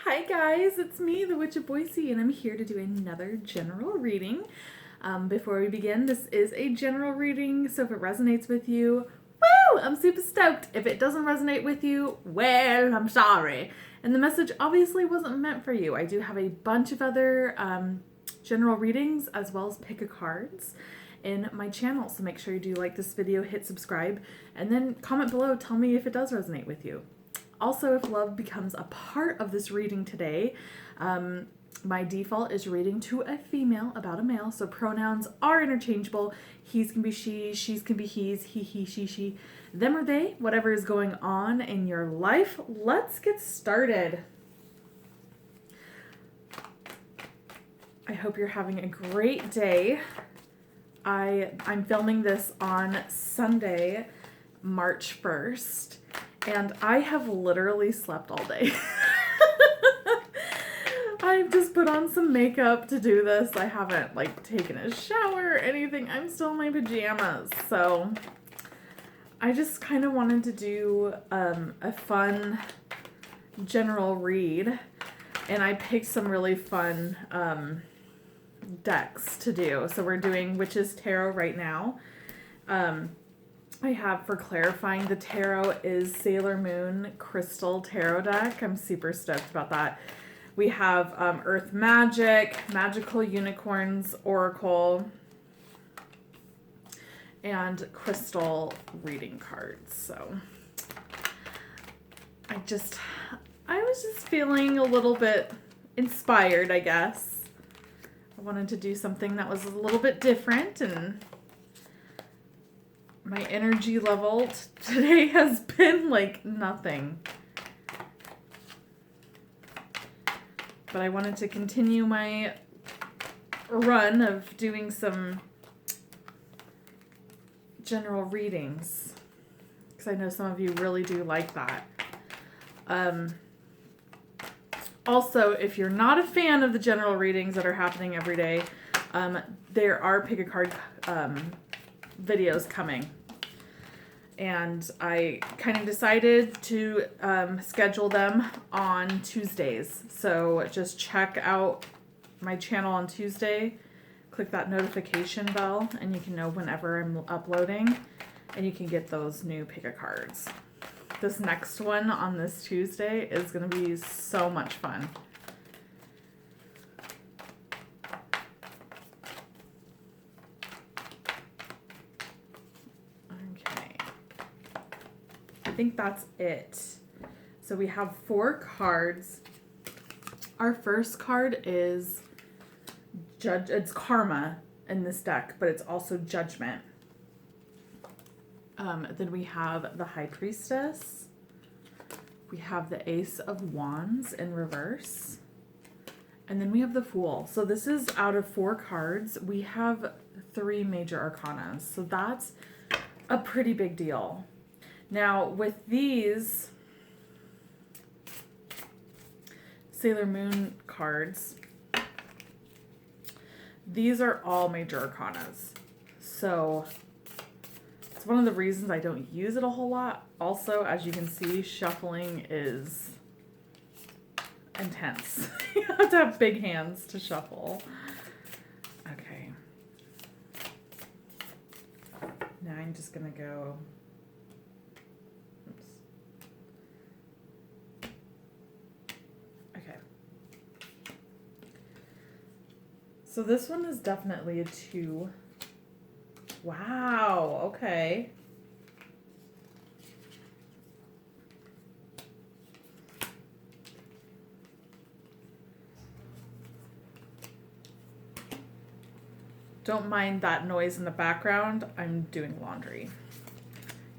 Hi guys, it's me, the Witch of Boise, and I'm here to do another general reading. Before we begin, this is a general reading, so if it resonates with you, woo, I'm super stoked. If it doesn't resonate with you, well, I'm sorry. And the message obviously wasn't meant for you. I do have a bunch of other general readings as well as pick a cards in my channel, so make sure you do like this video, hit subscribe, and then comment below, tell me if it does resonate with you. Also, if love becomes a part of this reading today, my default is reading to a female about a male, so pronouns are interchangeable. He's can be she, she's can be he's, he, she, them or they, whatever is going on in your life. Let's get started. I hope you're having a great day. I'm filming this on Sunday, March 1st. And I have literally slept all day. I've just put on some makeup to do this. I haven't taken a shower or anything. I'm still in my pajamas. So I just kind of wanted to do a fun general read. And I picked some really fun decks to do. So we're doing Witch's Tarot right now. I have, for clarifying, the tarot is Sailor Moon Crystal Tarot deck. I'm super stoked about that. We have Earth Magic, Magical Unicorns Oracle, and Crystal reading cards. So I was just feeling a little bit inspired, I guess. I wanted to do something that was a little bit different, and my energy level today has been like nothing. But I wanted to continue my run of doing some general readings, because I know some of you really do like that. Also, if you're not a fan of the general readings that are happening every day, there are pick a card videos coming, and I kind of decided to schedule them on Tuesdays. So just check out my channel on Tuesday, click that notification bell, and you can know whenever I'm uploading, and you can get those new pick a cards. This next one on this Tuesday is going to be so much fun. I think that's it. So we have 4 cards. Our first card is it's Karma in this deck, but it's also Judgment. Then we have the High Priestess. We have the Ace of Wands in reverse. And then we have the Fool. So this is out of 4 cards. We have 3 major arcana. So that's a pretty big deal. Now, with these Sailor Moon cards, these are all major arcanas. So it's one of the reasons I don't use it a whole lot. Also, as you can see, shuffling is intense. You have to have big hands to shuffle. Okay. Now I'm just going to go... So this one is definitely a 2. Wow, okay. Don't mind that noise in the background. I'm doing laundry.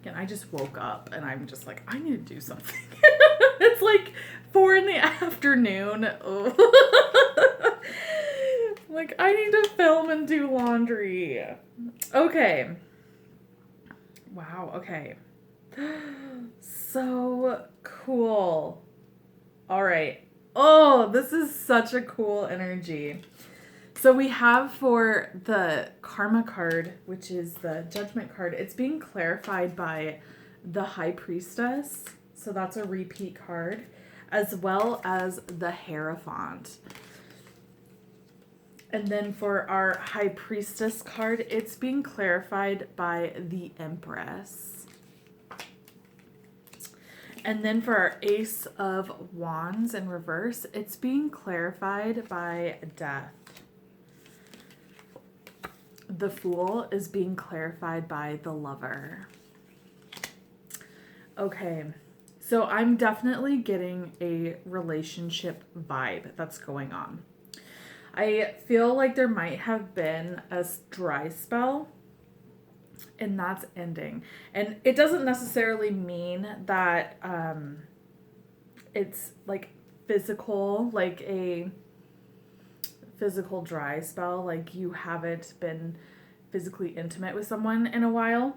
Again, I just woke up and I'm just like, I need to do something. It's like 4 in the afternoon. Like, I need to film and do laundry. Okay. Wow, okay. So cool. All right. Oh, this is such a cool energy. So we have for the Karma card, which is the Judgment card, it's being clarified by the High Priestess. So that's a repeat card. as well as the Hierophant. And then for our High Priestess card, it's being clarified by the Empress. And then for our Ace of Wands in reverse, it's being clarified by Death. The Fool is being clarified by the Lover. Okay, so I'm definitely getting a relationship vibe that's going on. I feel like there might have been a dry spell, and that's ending. And it doesn't necessarily mean that it's like physical, like a physical dry spell, like you haven't been physically intimate with someone in a while.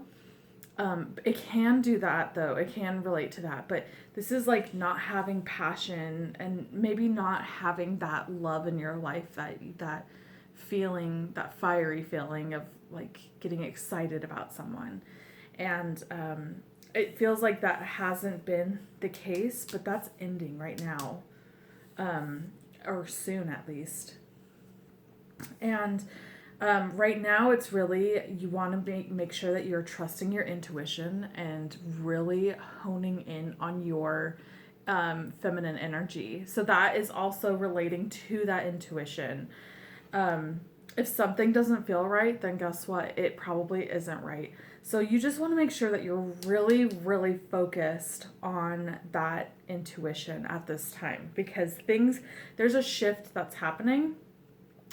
It can do that though. It can relate to that, but this is like not having passion and maybe not having that love in your life, that feeling, that fiery feeling of like getting excited about someone. And it feels like that hasn't been the case, but that's ending right now, or soon at least. And right now, it's really, you want to make sure that you're trusting your intuition and really honing in on your feminine energy. So that is also relating to that intuition. If something doesn't feel right, then guess what? It probably isn't right. So you just want to make sure that you're really, really focused on that intuition at this time, because there's a shift that's happening.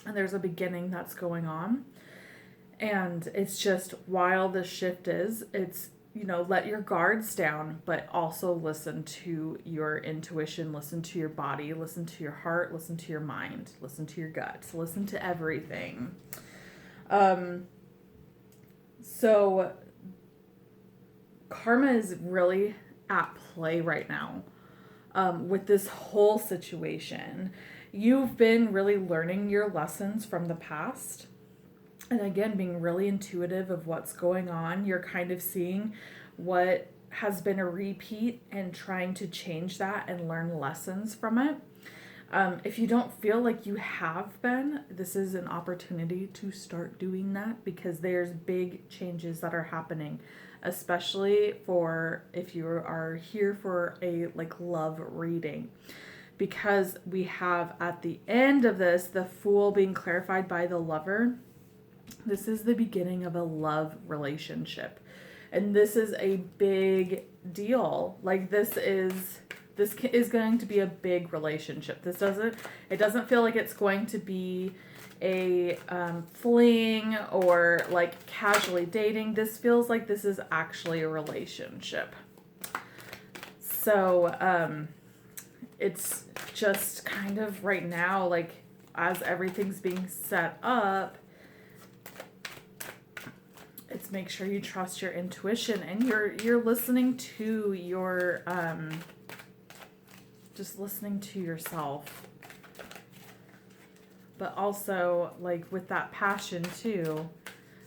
And there's a beginning that's going on. And it's just, while the shift is, it's, let your guards down, but also listen to your intuition, listen to your body, listen to your heart, listen to your mind, listen to your guts, listen to everything. So karma is really at play right now with this whole situation. You've been really learning your lessons from the past. And again, being really intuitive of what's going on. You're kind of seeing what has been a repeat and trying to change that and learn lessons from it. If you don't feel like you have been, this is an opportunity to start doing that, because there's big changes that are happening, especially for if you are here for a love reading. Because we have at the end of this, the Fool being clarified by the Lover. This is the beginning of a love relationship. And this is a big deal. This is going to be a big relationship. It doesn't feel like it's going to be a fling or casually dating. This feels like this is actually a relationship. So, it's just kind of right now, as everything's being set up, it's make sure you trust your intuition and you're listening to your, just listening to yourself. But also, with that passion too,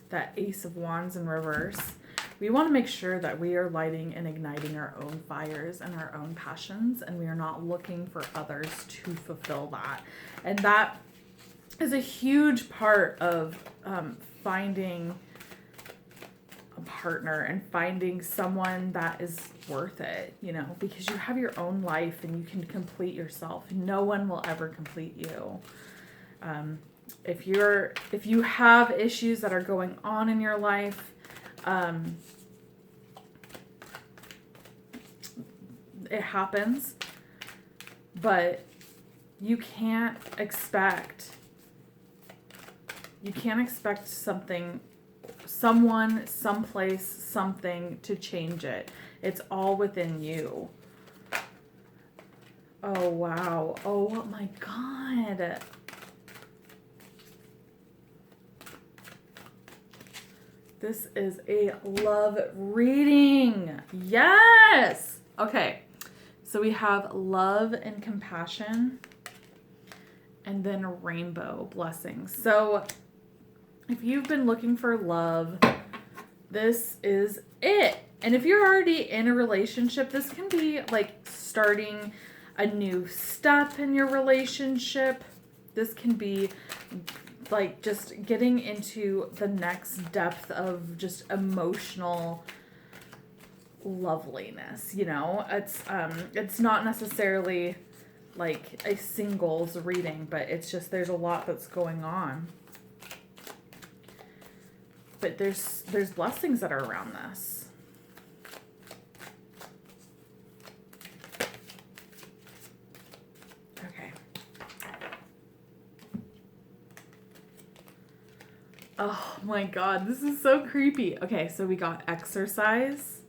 that Ace of Wands in reverse, we want to make sure that we are lighting and igniting our own fires and our own passions, and we are not looking for others to fulfill that. And that is a huge part of finding a partner and finding someone that is worth it, because you have your own life and you can complete yourself. No one will ever complete you. If you have issues that are going on in your life, it happens, but you can't expect someone, someplace, something to change it. It's all within you. Oh, wow. Oh, my God. This is a love reading. Yes. Okay. So we have love and compassion, and then rainbow blessings. So if you've been looking for love, this is it. And if you're already in a relationship, this can be starting a new step in your relationship. This can be like just getting into the next depth of just emotional loveliness, you know? It's not necessarily like a singles reading, but it's just there's a lot that's going on. But there's blessings that are around this. Okay. Oh my God, this is so creepy. Okay, so we got exercise.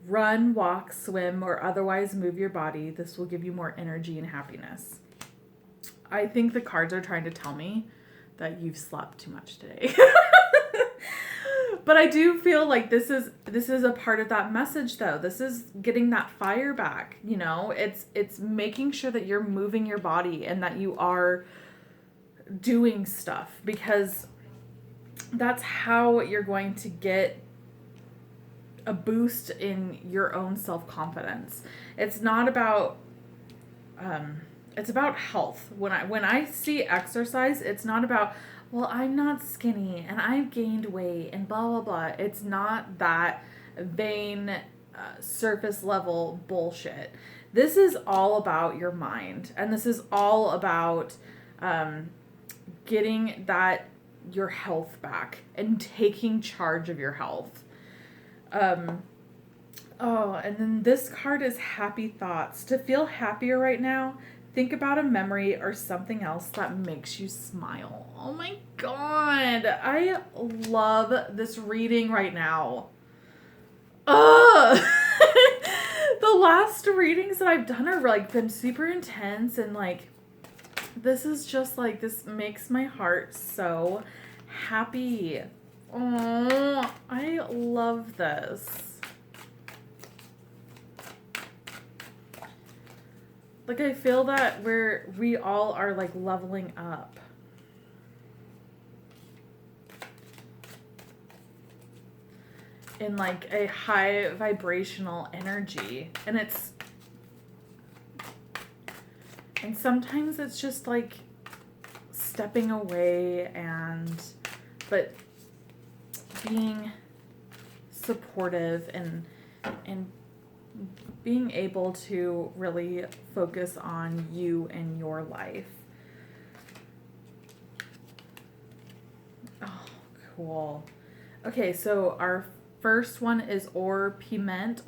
Run, walk, swim, or otherwise move your body. This will give you more energy and happiness. I think the cards are trying to tell me that you've slept too much today. But I do feel like this is a part of that message though. This is getting that fire back, you know? It's making sure that you're moving your body and that you are doing stuff, because that's how you're going to get a boost in your own self-confidence. It's not about it's about health. When I see exercise, it's not about, well, I'm not skinny and I've gained weight and blah blah blah. It's not that vain surface level bullshit. This is all about your mind, and this is all about getting your health back and taking charge of your health. And then this card is happy thoughts. To feel happier right now, think about a memory or something else that makes you smile. Oh my God. I love this reading right now. Ugh. The last readings that I've done are like been super intense, and like this is just like, this makes my heart so happy. Oh, I love this. Like, I feel that we all are like leveling up. In like a high vibrational energy. And sometimes it's just like stepping away but being supportive and being able to really focus on you and your life. Oh, cool. Okay, so our first one is Orpiment,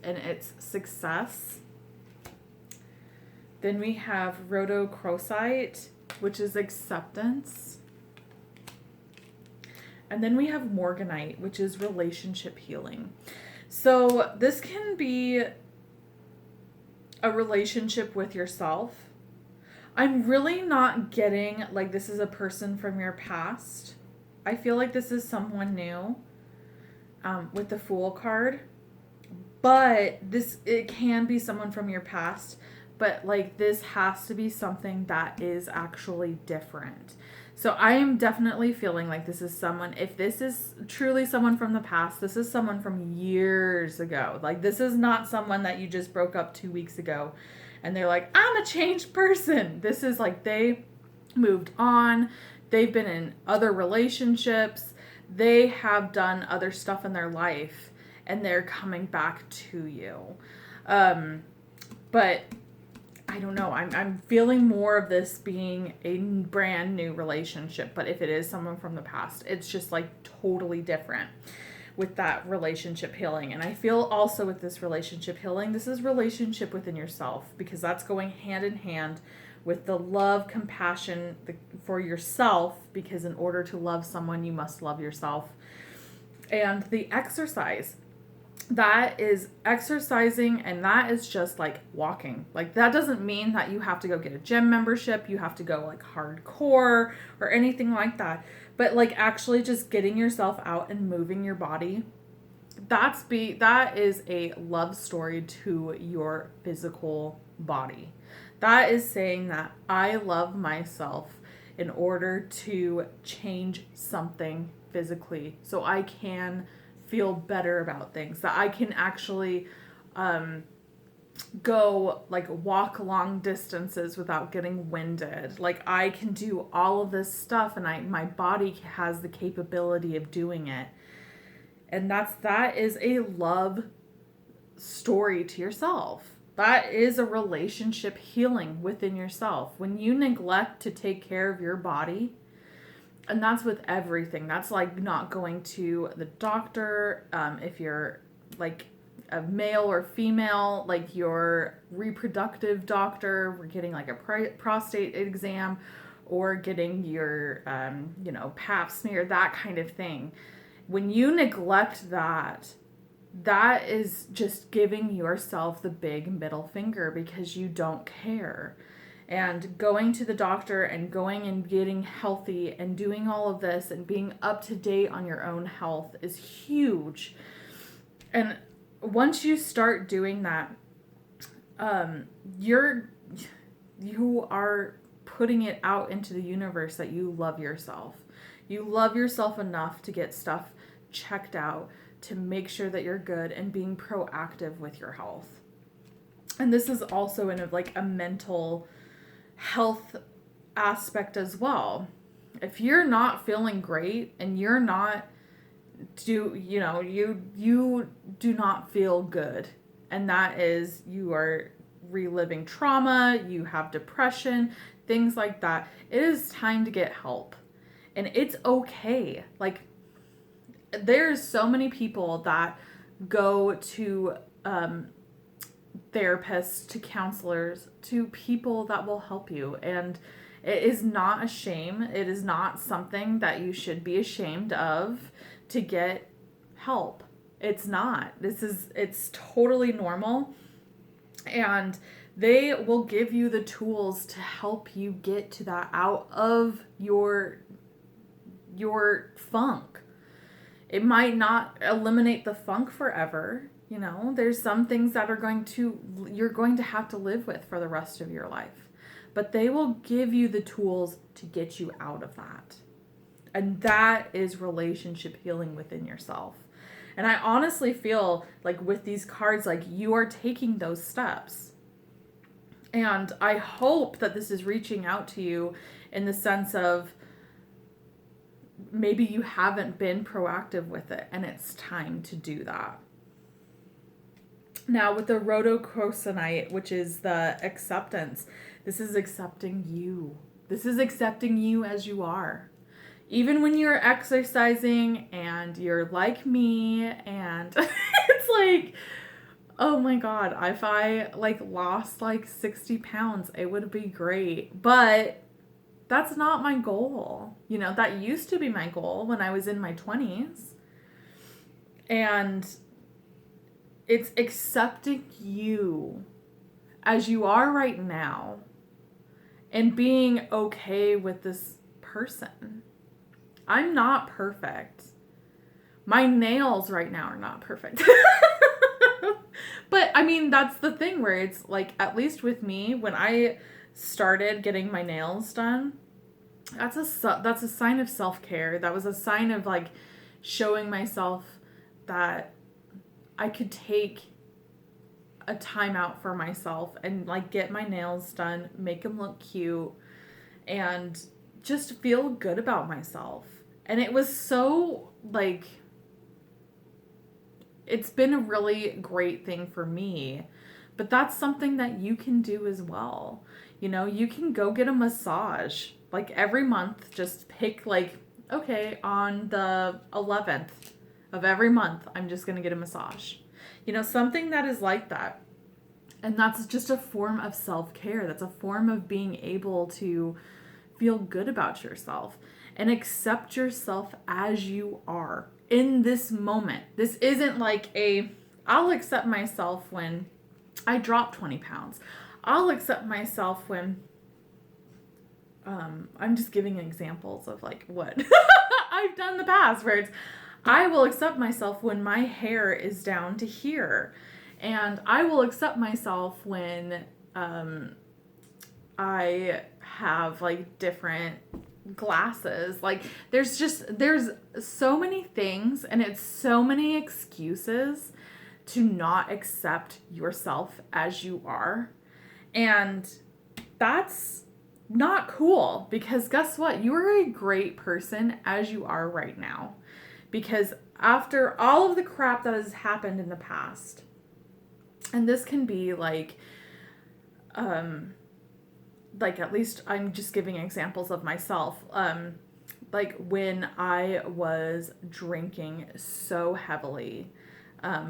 and it's success. Then we have Rhodochrosite, which is acceptance. And then we have Morganite, which is relationship healing. So this can be a relationship with yourself. I'm really not getting like this is a person from your past. I feel like this is someone new with the Fool card. But it can be someone from your past. But like this has to be something that is actually different. So I am definitely feeling like this is someone, if this is truly someone from the past, this is someone from years ago. Like this is not someone that you just broke up 2 weeks ago and they're like, I'm a changed person. This is like they moved on. They've been in other relationships. They have done other stuff in their life and they're coming back to you. But I don't know. I'm feeling more of this being a brand new relationship. But if it is someone from the past, it's just like totally different with that relationship healing. And I feel also with this relationship healing, this is relationship within yourself, because that's going hand in hand with the love, compassion for yourself, because in order to love someone, you must love yourself. And the exercise. That is exercising, and that is just like walking. Like that doesn't mean that you have to go get a gym membership, you have to go like hardcore or anything like that. But like actually just getting yourself out and moving your body. That is a love story to your physical body. That is saying that I love myself in order to change something physically so I can feel better about things, that I can actually go like walk long distances without getting winded. Like I can do all of this stuff and my body has the capability of doing it. And that is a love story to yourself. That is a relationship healing within yourself. When you neglect to take care of your body, and that's with everything. That's like not going to the doctor, if you're like a male or female, like your reproductive doctor, we're getting like a prostate exam or getting your, pap smear, that kind of thing. When you neglect that, that is just giving yourself the big middle finger because you don't care. And going to the doctor and going and getting healthy and doing all of this and being up to date on your own health is huge. And once you start doing that, you are putting it out into the universe that you love yourself. You love yourself enough to get stuff checked out, to make sure that you're good and being proactive with your health. And this is also in a mental health aspect as well. If you're not feeling great and you're not you do not feel good, and that is you are reliving trauma, you have depression, things like that, it is time to get help. And it's okay. Like, there's so many people that go to therapists, to counselors, to people that will help you. And it is not a shame. It is not something that you should be ashamed of to get help. It's not. It's totally normal. And they will give you the tools to help you get to that, out of your funk. It might not eliminate the funk forever. There's some things that you're going to have to live with for the rest of your life. But they will give you the tools to get you out of that. And that is relationship healing within yourself. And I honestly feel like with these cards, like you are taking those steps. And I hope that this is reaching out to you in the sense of maybe you haven't been proactive with it and it's time to do that. Now with the rhodochrosonite, which is the acceptance, this is accepting you. This is accepting you as you are. Even when you're exercising and you're like me and it's like, oh my God, if I lost 60 pounds, it would be great. But that's not my goal. That used to be my goal when I was in my 20s. And it's accepting you as you are right now and being okay with this person. I'm not perfect. My nails right now are not perfect. But I mean, that's the thing where it's like, at least with me, when I started getting my nails done, that's a sign of self-care. That was a sign of showing myself that I could take a time out for myself and get my nails done, make them look cute, and just feel good about myself. And it was so it's been a really great thing for me. But that's something that you can do as well. You can go get a massage every month. Just pick okay, on the 11th of every month, I'm just going to get a massage. Something that is like that. And that's just a form of self-care. That's a form of being able to feel good about yourself and accept yourself as you are in this moment. This isn't I'll accept myself when I drop 20 pounds. I'll accept myself when, I'm just giving examples of what I've done in the past, where I will accept myself when my hair is down to here. And I will accept myself when I have different glasses. There's so many things, and it's so many excuses to not accept yourself as you are. And that's not cool, because guess what? You are a great person as you are right now. Because after all of the crap that has happened in the past, and this can be like at least I'm just giving examples of myself. Like when I was drinking so heavily,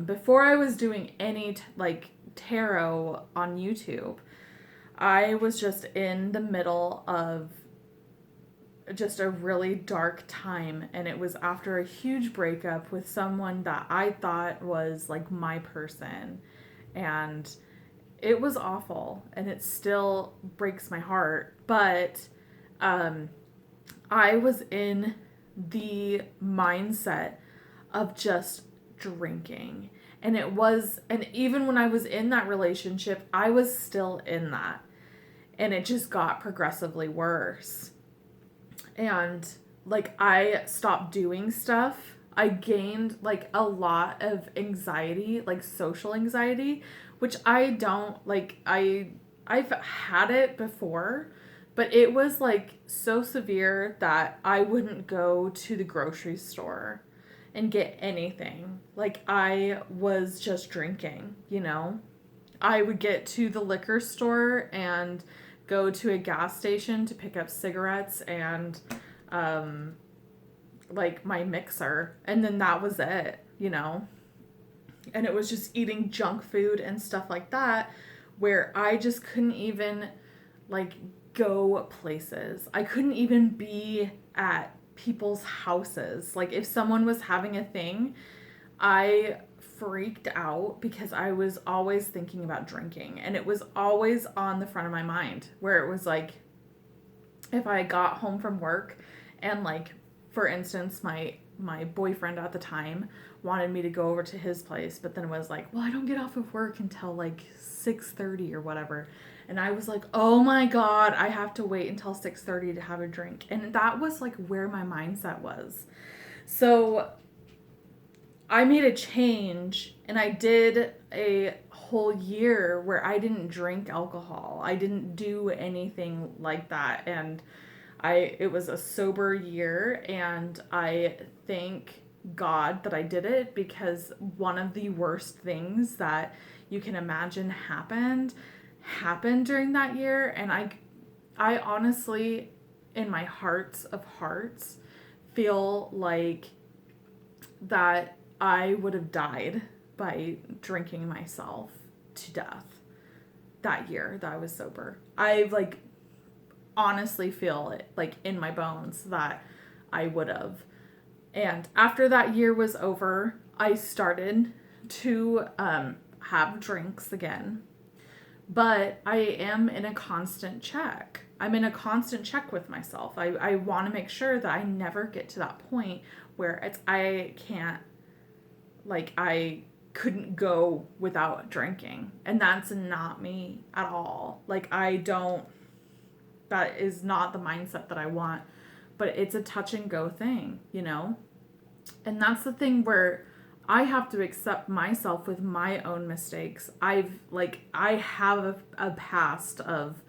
before I was doing any tarot on YouTube, I was just in the middle of just a really dark time, and it was after a huge breakup with someone that I thought was like my person, and it was awful, and it still breaks my heart, but I was in the mindset of just drinking. And even when I was in that relationship, I was still in that. And it just got progressively worse. And like I stopped doing stuff. I gained like a lot of anxiety, like social anxiety, which I don't like. I've had it before, but it was like so severe that I wouldn't go to the grocery store and get anything. Like I was just drinking, you know? I would get to the liquor store and go to a gas station to pick up cigarettes and like my mixer, and then that was it, you know? And it was just eating junk food and stuff like that, where I just couldn't even like go places. I couldn't even be at people's houses. Like if someone was having a thing, I freaked out because I was always thinking about drinking, and it was always on the front of my mind, where it was like if I got home from work and like, for instance, my boyfriend at the time wanted me to go over to his place, but then was like, well, I don't get off of work until like 6:30 or whatever. And I was like, oh my God, I have to wait until 6:30 to have a drink. And that was like where my mindset was. So I made a change, and I did a whole year where I didn't drink alcohol. I didn't do anything like that. And it was a sober year, and I thank God that I did it, because one of the worst things that you can imagine happened during that year. And I honestly, in my hearts of hearts, feel like that I would have died by drinking myself to death that year that I was sober. I like honestly feel it like in my bones that I would have. And after that year was over, I started to have drinks again. But I am in a constant check. I'm in a constant check with myself. I want to make sure that I never get to that point where I can't, like, I couldn't go without drinking. And that's not me at all. Like, that is not the mindset that I want. But it's a touch and go thing, you know? And that's the thing where I have to accept myself with my own mistakes. I have a past of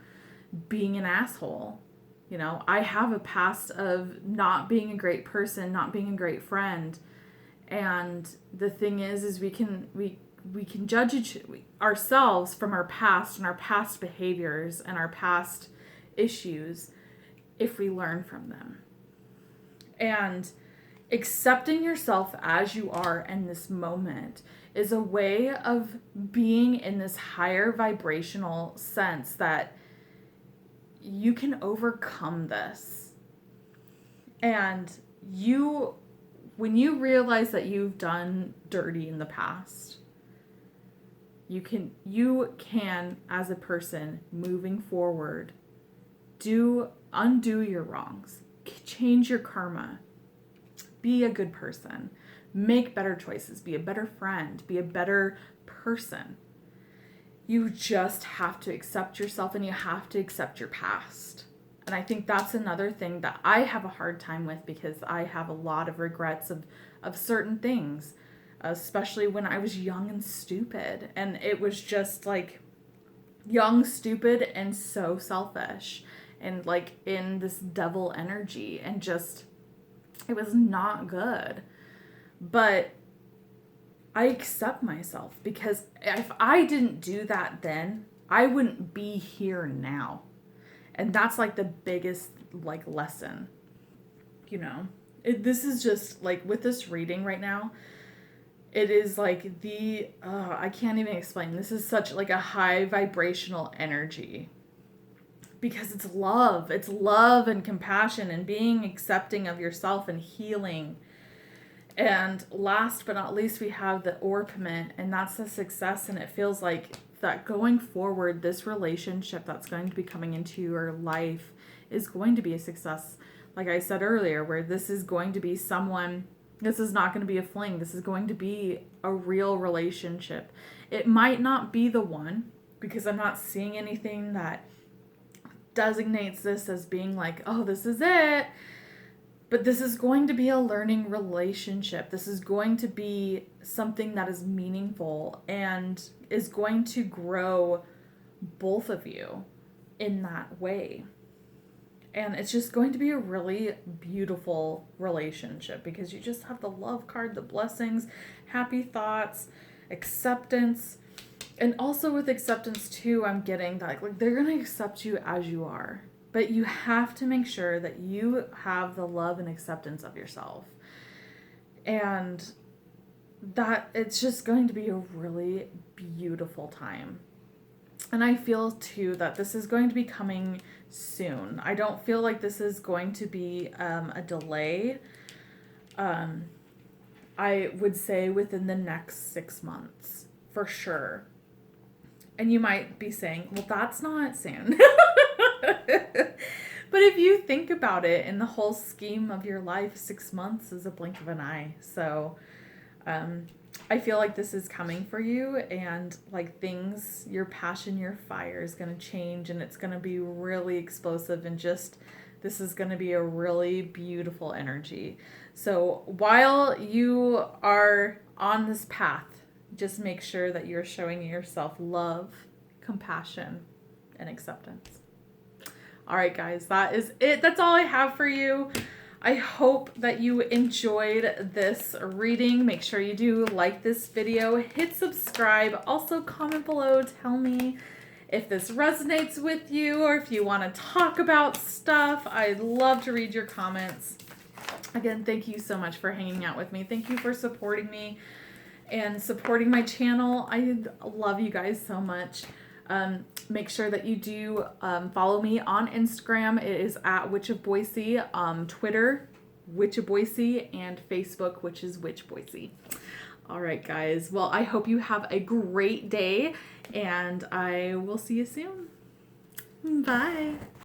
being an asshole. You know, I have a past of not being a great person, not being a great friend. And the thing is we can judge ourselves from our past and our past behaviors and our past issues if we learn from them. And accepting yourself as you are in this moment is a way of being in this higher vibrational sense that you can overcome this. And when you realize that you've done dirty in the past, you can as a person moving forward undo your wrongs, change your karma, be a good person, make better choices, be a better friend, be a better person. You just have to accept yourself, and you have to accept your past. And I think that's another thing that I have a hard time with, because I have a lot of regrets of certain things. especially when I was young and stupid. And it was just like young, stupid, and so selfish, and like in this devil energy, and just, it was not good. But I accept myself, because if I didn't do that then, I wouldn't be here now. And that's like the biggest like lesson, you know. This is just like, with this reading right now, it is like I can't even explain. This is such like a high vibrational energy, because it's love. It's love and compassion and being accepting of yourself and healing. And last but not least, we have the orpiment, and that's the success. And it feels like that going forward, this relationship that's going to be coming into your life is going to be a success. Like I said earlier, where this is going to be someone, this is not going to be a fling. This is going to be a real relationship. It might not be the one, because I'm not seeing anything that designates this as being like, oh, this is it. But this is going to be a learning relationship. This is going to be something that is meaningful and is going to grow both of you in that way. And it's just going to be a really beautiful relationship, because you just have the love card, the blessings, happy thoughts, acceptance. And also with acceptance too, I'm getting that like they're going to accept you as you are. But you have to make sure that you have the love and acceptance of yourself. And that it's just going to be a really beautiful time. And I feel too that this is going to be coming soon. I don't feel like this is going to be a delay. I would say within the next 6 months, for sure. And you might be saying, well, that's not soon. But if you think about it, in the whole scheme of your life, 6 months is a blink of an eye. So I feel like this is coming for you, and like things, your passion, your fire is going to change, and it's going to be really explosive, and just, this is going to be a really beautiful energy. So while you are on this path, just make sure that you're showing yourself love, compassion, and acceptance. All right, guys, that is it. That's all I have for you. I hope that you enjoyed this reading. Make sure you do like this video, hit subscribe, also comment below, tell me if this resonates with you, or if you want to talk about stuff. I'd love to read your comments. Again, thank you so much for hanging out with me. Thank you for supporting me and supporting my channel. I love you guys so much. Make sure that you do follow me on Instagram. It is at Witch of Boise. Twitter, Witch of Boise, and Facebook, which is Witch Boise. All right, guys. Well, I hope you have a great day, and I will see you soon. Bye.